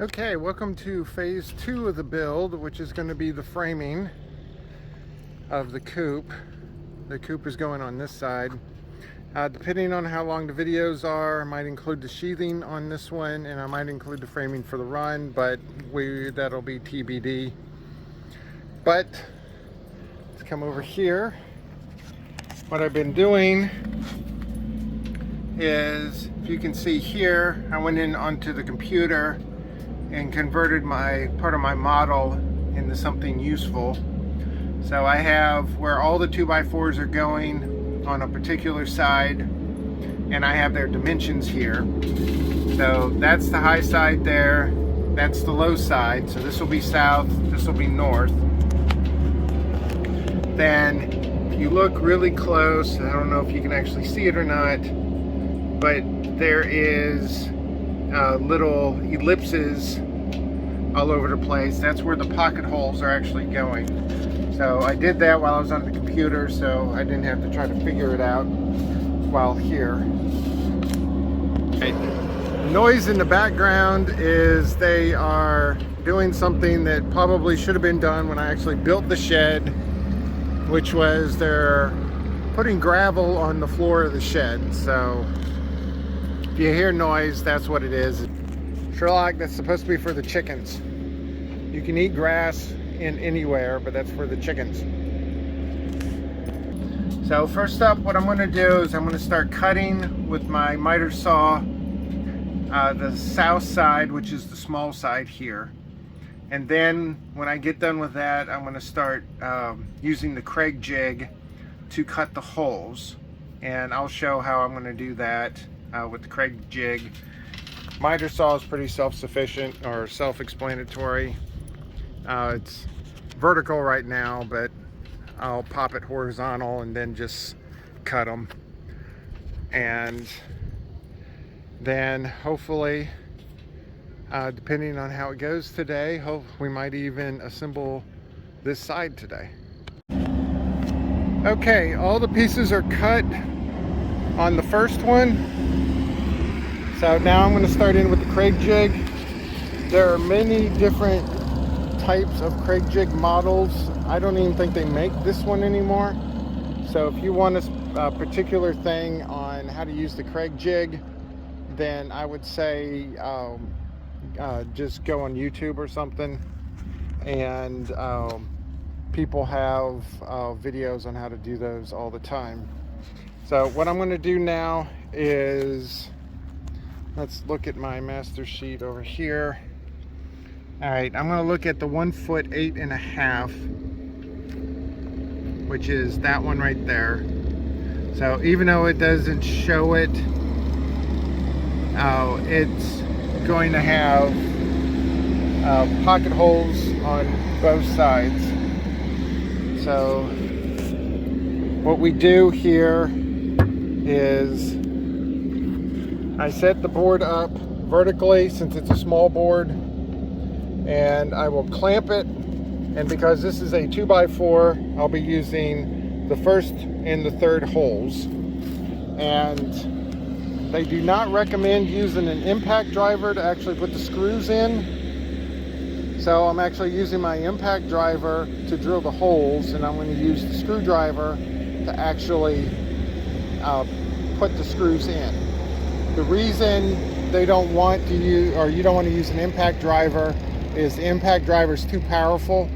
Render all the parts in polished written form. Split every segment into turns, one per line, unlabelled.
Okay, welcome to phase 2 of the build, which is going to be the framing of the coop. The coop is going on this side. Depending on how long the videos are, I might include the sheathing on this one, and I might include the framing for the run, but that'll be TBD. But let's come over here. What I've been doing is, if you can see here, I went in onto the computer and converted part of my model into something useful. So I have where all the 2x4s are going on a particular side, and I have their dimensions here. So that's the high side there, that's the low side. So this will be south, this will be north. Then if you look really close, I don't know if you can actually see it or not, but there is little ellipses all over the place. That's where the pocket holes are actually going. So I did that while I was on the computer, so I didn't have to try to figure it out while here. Okay. The noise in the background is they are doing something that probably should have been done when I actually built the shed, which was they're putting gravel on the floor of the shed. So if you hear noise, that's what it is. Sherlock, that's supposed to be for the chickens. You can eat grass in anywhere, but that's for the chickens. So first up, what I'm going to do is I'm going to start cutting with my miter saw the south side, which is the small side here. And then when I get done with that, I'm going to start using the Craig jig to cut the holes. And I'll show how I'm going to do that with the Craig jig. Miter saw is pretty self-sufficient or self-explanatory. It's vertical right now, but I'll pop it horizontal and then just cut them. And then hopefully, depending on how it goes today, we might even assemble this side today. Okay, all the pieces are cut on the first one. So now I'm going to start in with the Craig jig. There are many different types of Craig jig models. I don't even think they make this one anymore. So if you want a particular thing on how to use the Craig jig, then I would say just go on YouTube or something, and people have videos on how to do those all the time. So what I'm going to do now is, let's look at my master sheet over here. All right, I'm going to look at the 1 foot 8.5, which is that one right there. So even though it doesn't show it, it's going to have pocket holes on both sides. So what we do here is I set the board up vertically since it's a small board, and I will clamp it. And because this is a 2x4, I'll be using the first and the third holes. And they do not recommend using an impact driver to actually put the screws in. So I'm actually using my impact driver to drill the holes, and I'm going to use the screwdriver to actually put the screws in. The reason they don't want to use, or you don't want to use an impact driver, is the impact driver is too powerful,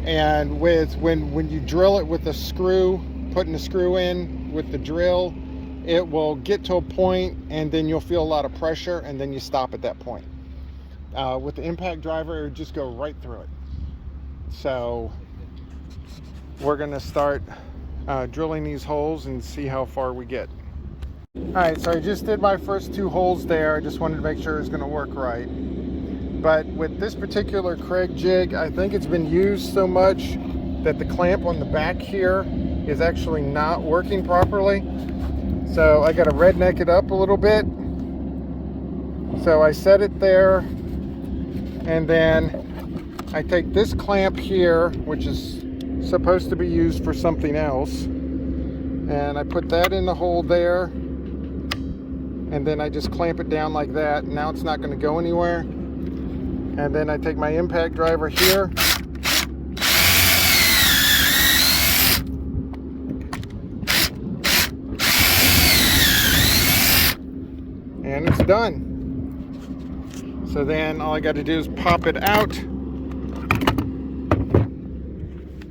and when you drill it with the screw, putting the screw in with the drill, it will get to a point and then you'll feel a lot of pressure, and then you stop at that point. With the impact driver, it would just go right through it. So we're going to start drilling these holes and see how far we get. Alright, so I just did my first 2 holes there. I just wanted to make sure it's going to work right. But with this particular Craig jig, I think it's been used so much that the clamp on the back here is actually not working properly. So I got to redneck it up a little bit. So I set it there, and then I take this clamp here, which is supposed to be used for something else, and I put that in the hole there, and then I just clamp it down like that. Now it's not going to go anywhere. And then I take my impact driver here. And it's done. So then all I got to do is pop it out.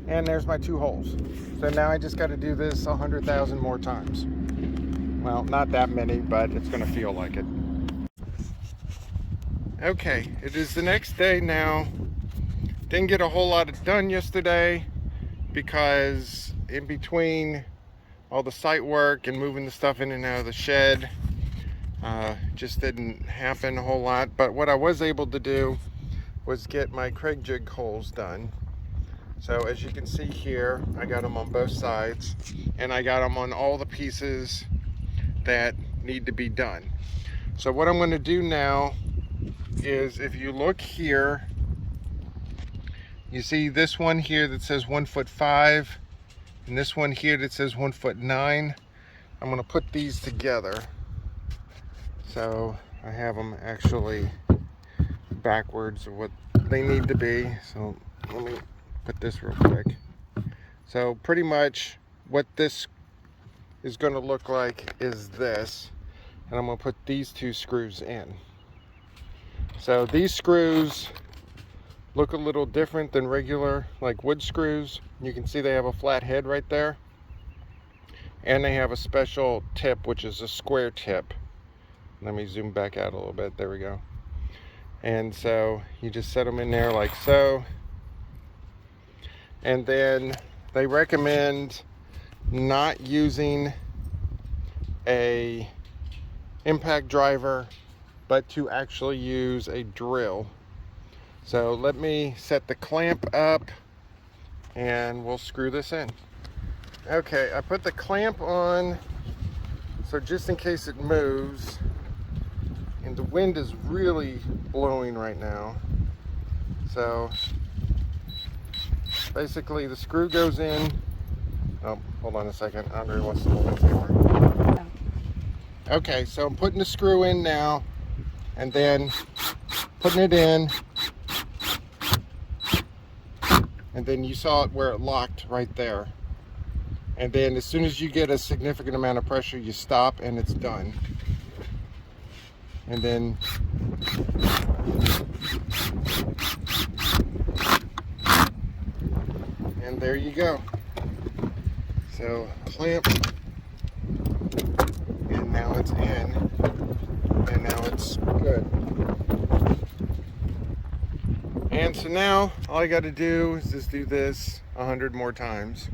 And there's my 2 holes. So now I just got to do this 100,000 more times. Well, not that many, but it's going to feel like it. Okay, it is the next day now. Didn't get a whole lot done yesterday because in between all the site work and moving the stuff in and out of the shed, just didn't happen a whole lot. But what I was able to do was get my Craig jig holes done. So as you can see here, I got them on both sides, and I got them on all the pieces that need to be done. So what I'm going to do now is, if you look here, you see this one here that says 1'5", and this one here that says 1'9". I'm going to put these together. So I have them actually backwards of what they need to be. So let me put this real quick. So pretty much what this is going to look like is this, and I'm going to put these 2 screws in. So these screws look a little different than regular like wood screws. You can see they have a flat head right there, and they have a special tip, which is a square tip. Let me zoom back out a little bit. There we go. And so you just set them in there like so. And then they recommend not using a impact driver, but to actually use a drill. So let me set the clamp up and we'll screw this in. Okay, I put the clamp on, so just in case it moves. And the wind is really blowing right now. So basically the screw goes in. Oh, hold on a second. Andre wants to hold the camera. Okay, so I'm putting the screw in now, and then putting it in. And then you saw it where it locked right there. And then as soon as you get a significant amount of pressure, you stop and it's done. And then and there you go. So clamp, and now it's in, and now it's good. And so now all I got to do is just do this 100 more times.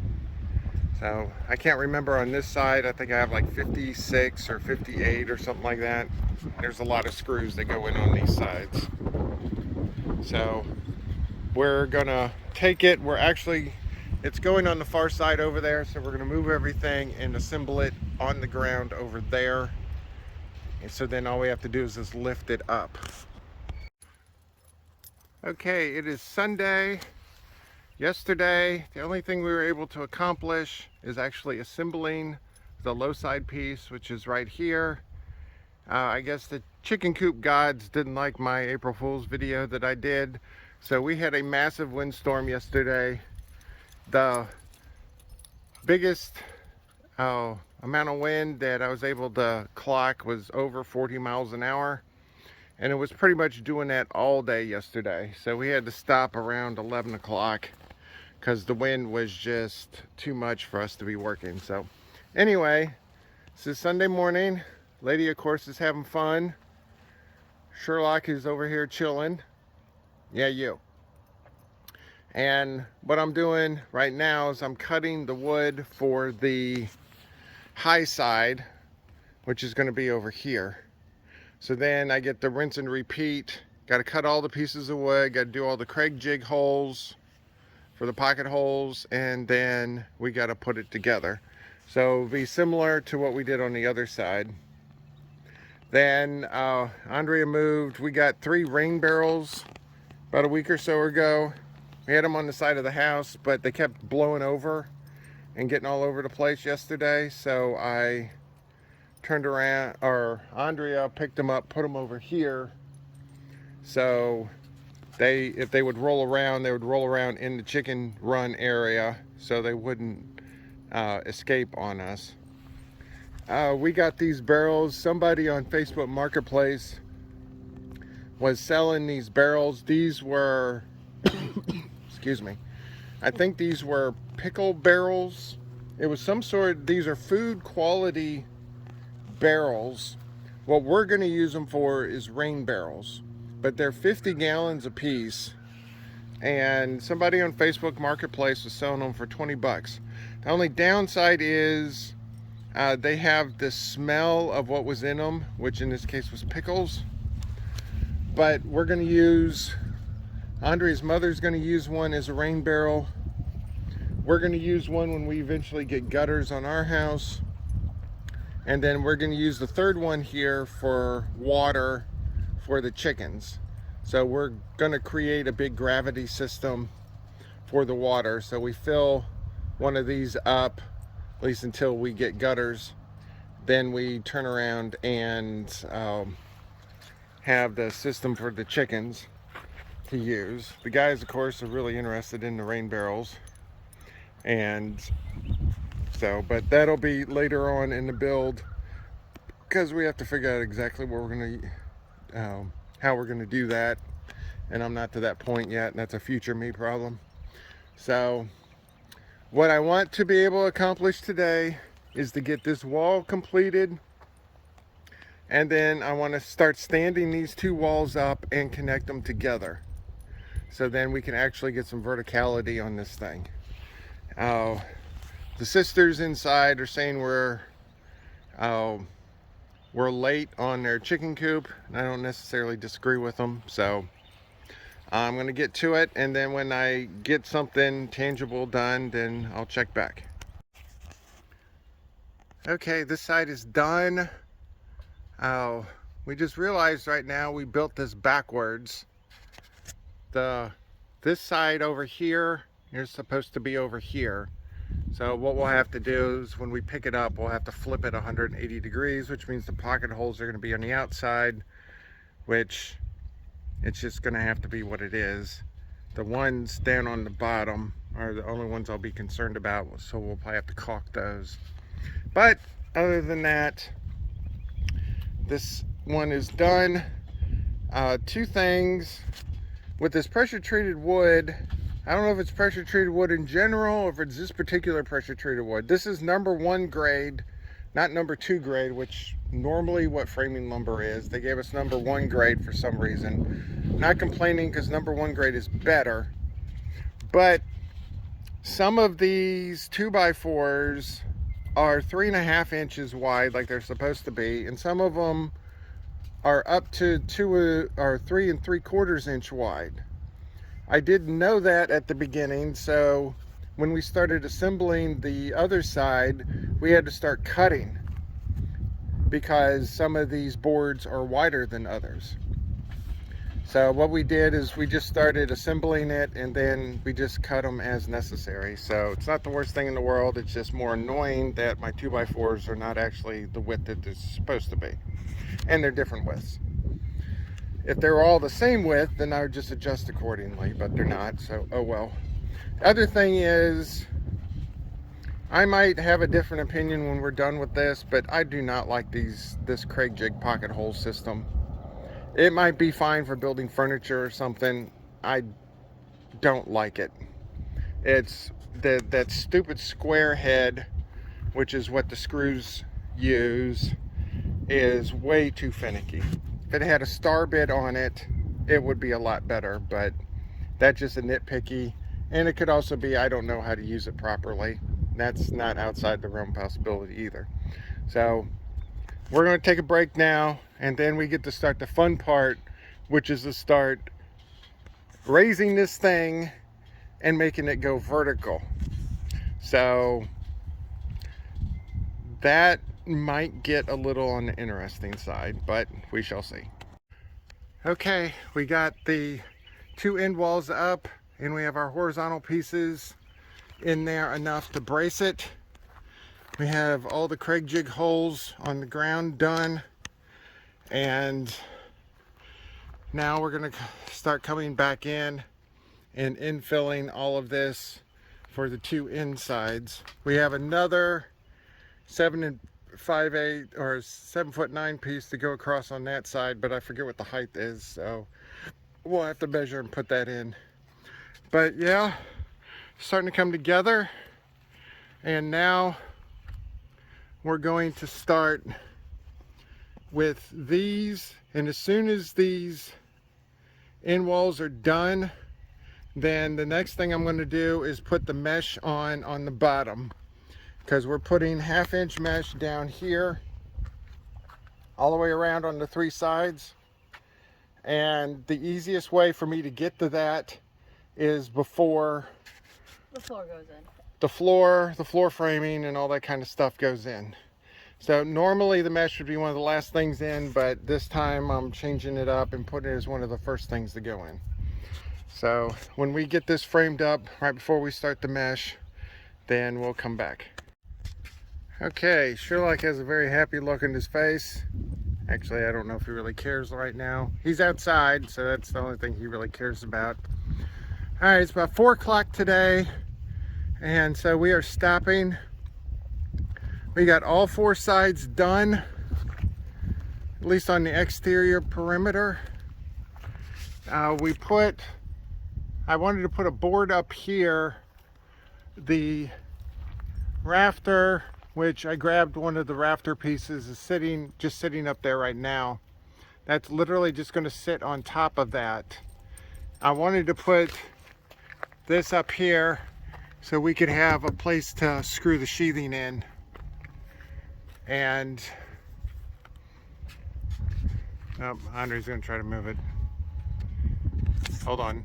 So I can't remember on this side. I think I have like 56 or 58 or something like that. There's a lot of screws that go in on these sides. So we're gonna take it. It's going on the far side over there. So we're gonna move everything and assemble it on the ground over there. And so then all we have to do is just lift it up. Okay, it is Sunday. Yesterday, the only thing we were able to accomplish is actually assembling the low side piece, which is right here. I guess the chicken coop gods didn't like my April Fool's video that I did. So we had a massive windstorm yesterday. The biggest amount of wind that I was able to clock was over 40 miles an hour. And it was pretty much doing that all day yesterday. So we had to stop around 11 o'clock because the wind was just too much for us to be working. So anyway, this is Sunday morning. Lady, of course, is having fun. Sherlock is over here chilling. Yeah, you. And what I'm doing right now is I'm cutting the wood for the high side, which is going to be over here. So then I get the rinse and repeat. Got to cut all the pieces of wood. Got to do all the Craig jig holes for the pocket holes, and then we got to put it together. So it'll be similar to what we did on the other side. Then Andrea moved. We got 3 rain barrels about a week or so ago. We had them on the side of the house, but they kept blowing over and getting all over the place yesterday. So I turned around, or Andrea picked them up, put them over here. So if they would roll around, they would roll around in the chicken run area so they wouldn't escape on us. We got these barrels. Somebody on Facebook Marketplace was selling these barrels. These were, excuse me, I think these were pickle barrels. It was some sort, these are food quality barrels. What we're going to use them for is rain barrels, but they're 50 gallons a piece, and somebody on Facebook Marketplace was selling them for 20 bucks. The only downside is they have the smell of what was in them, which in this case was pickles. But we're going to use, Andre's mother's going to use one as a rain barrel. We're going to use one when we eventually get gutters on our house. And then we're going to use the third one here for water for the chickens. So we're going to create a big gravity system for the water. So we fill one of these up, at least until we get gutters. Then we turn around and have the system for the chickens to use. The guys, of course, are really interested in the rain barrels, and so, but that'll be later on in the build, because we have to figure out exactly what we're going to how we're going to do that, and I'm not to that point yet, and that's a future me problem. So what I want to be able to accomplish today is to get this wall completed. And then I want to start standing these two walls up and connect them together. So then we can actually get some verticality on this thing. The sisters inside are saying we're late on their chicken coop. And I don't necessarily disagree with them. So I'm going to get to it. And then when I get something tangible done, then I'll check back. Okay, this side is done. We just realized right now we built this backwards. This side over here is supposed to be over here. So what we'll have to do is when we pick it up, we'll have to flip it 180 degrees, which means the pocket holes are going to be on the outside, which it's just going to have to be what it is. The ones down on the bottom are the only ones I'll be concerned about, so we'll probably have to caulk those. But other than that, this one is done. Two things with this pressure treated wood. I don't know if it's pressure treated wood in general or if it's this particular pressure treated wood. This is #1 grade, not #2 grade, which normally what framing lumber is. They gave us #1 grade for some reason. Not complaining, because #1 grade is better. But some of these 2x4s are 3.5 inches wide, like they're supposed to be, and some of them are up to 3 3/4 inch wide. I didn't know that at the beginning, so when we started assembling the other side, we had to start cutting because some of these boards are wider than others. So what we did is we just started assembling it, and then we just cut them as necessary. So it's not the worst thing in the world. It's just more annoying that my 2x4s are not actually the width that they're supposed to be. And they're different widths. If they're all the same width, then I would just adjust accordingly, but they're not, so oh well. Other thing is, I might have a different opinion when we're done with this, but I do not like this Craig jig pocket hole system. It might be fine for building furniture or something. I don't like it. It's that stupid square head, which is what the screws use, is way too finicky. If it had a star bit on it, it would be a lot better, but that's just a nitpicky. And it could also be I don't know how to use it properly. That's not outside the realm of possibility either. So we're going to take a break now, and then we get to start the fun part, which is to start raising this thing and making it go vertical. So that might get a little on the interesting side, but we shall see. Okay, we got the 2 end walls up, and we have our horizontal pieces in there enough to brace it. We have all the Craig jig holes on the ground done, and now we're going to start coming back in and infilling all of this for the 2 insides. We have another 7 5/8 or 7'9" piece to go across on that side, but I forget what the height is, so we'll have to measure and put that in. But yeah, starting to come together, and now we're going to start with these, and as soon as these end walls are done, then the next thing I'm going to do is put the mesh on the bottom, because we're putting 1/2 inch mesh down here all the way around on the 3 sides. And the easiest way for me to get to that is before
the floor goes in.
The floor framing and all that kind of stuff goes in. So normally the mesh would be one of the last things in, but this time I'm changing it up and putting it as one of the first things to go in. So when we get this framed up right before we start the mesh, then we'll come back. Okay, Sherlock has a very happy look in his face. Actually, I don't know if he really cares right now. He's outside, so that's the only thing he really cares about. All right, it's about 4 o'clock today, and so we are stopping. We got all 4 sides done, at least on the exterior perimeter. I wanted to put a board up here. The rafter, which I grabbed one of the rafter pieces, is just sitting up there right now. That's literally just going to sit on top of that. I wanted to put this up here so we could have a place to screw the sheathing in. And oh, Andre's going to try to move it. Hold on.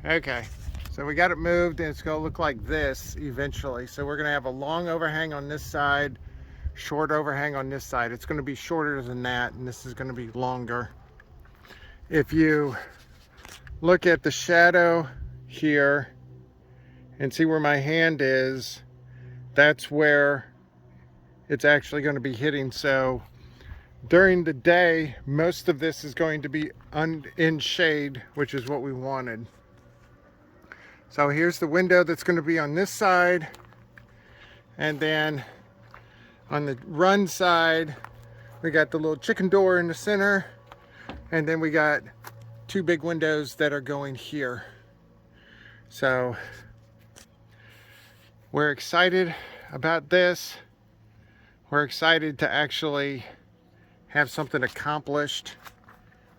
Okay, so we got it moved, and it's going to look like this eventually. So we're going to have a long overhang on this side, short overhang on this side. It's going to be shorter than that, and this is going to be longer. If you look at the shadow here and see where my hand is, that's where it's actually going to be hitting. So during the day, most of this is going to be in shade, which is what we wanted. So here's the window that's going to be on this side, and then on the run side we got the little chicken door in the center, and then we got 2 big windows that are going here. So we're excited about this. We're excited to actually have something accomplished,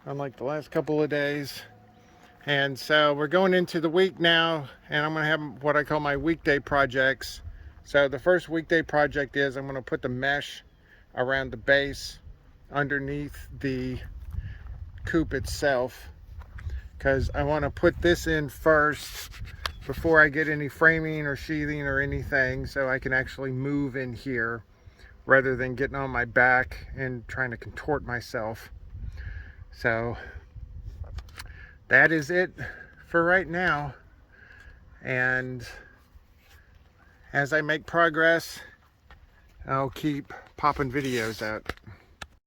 unlike the last couple of days. And so we're going into the week now, and I'm going to have what I call my weekday projects. So the first weekday project is I'm going to put the mesh around the base underneath the coop itself, because I want to put this in first before I get any framing or sheathing or anything, so I can actually move in here rather than getting on my back and trying to contort myself. So that is it for right now, and as I make progress, I'll keep popping videos out.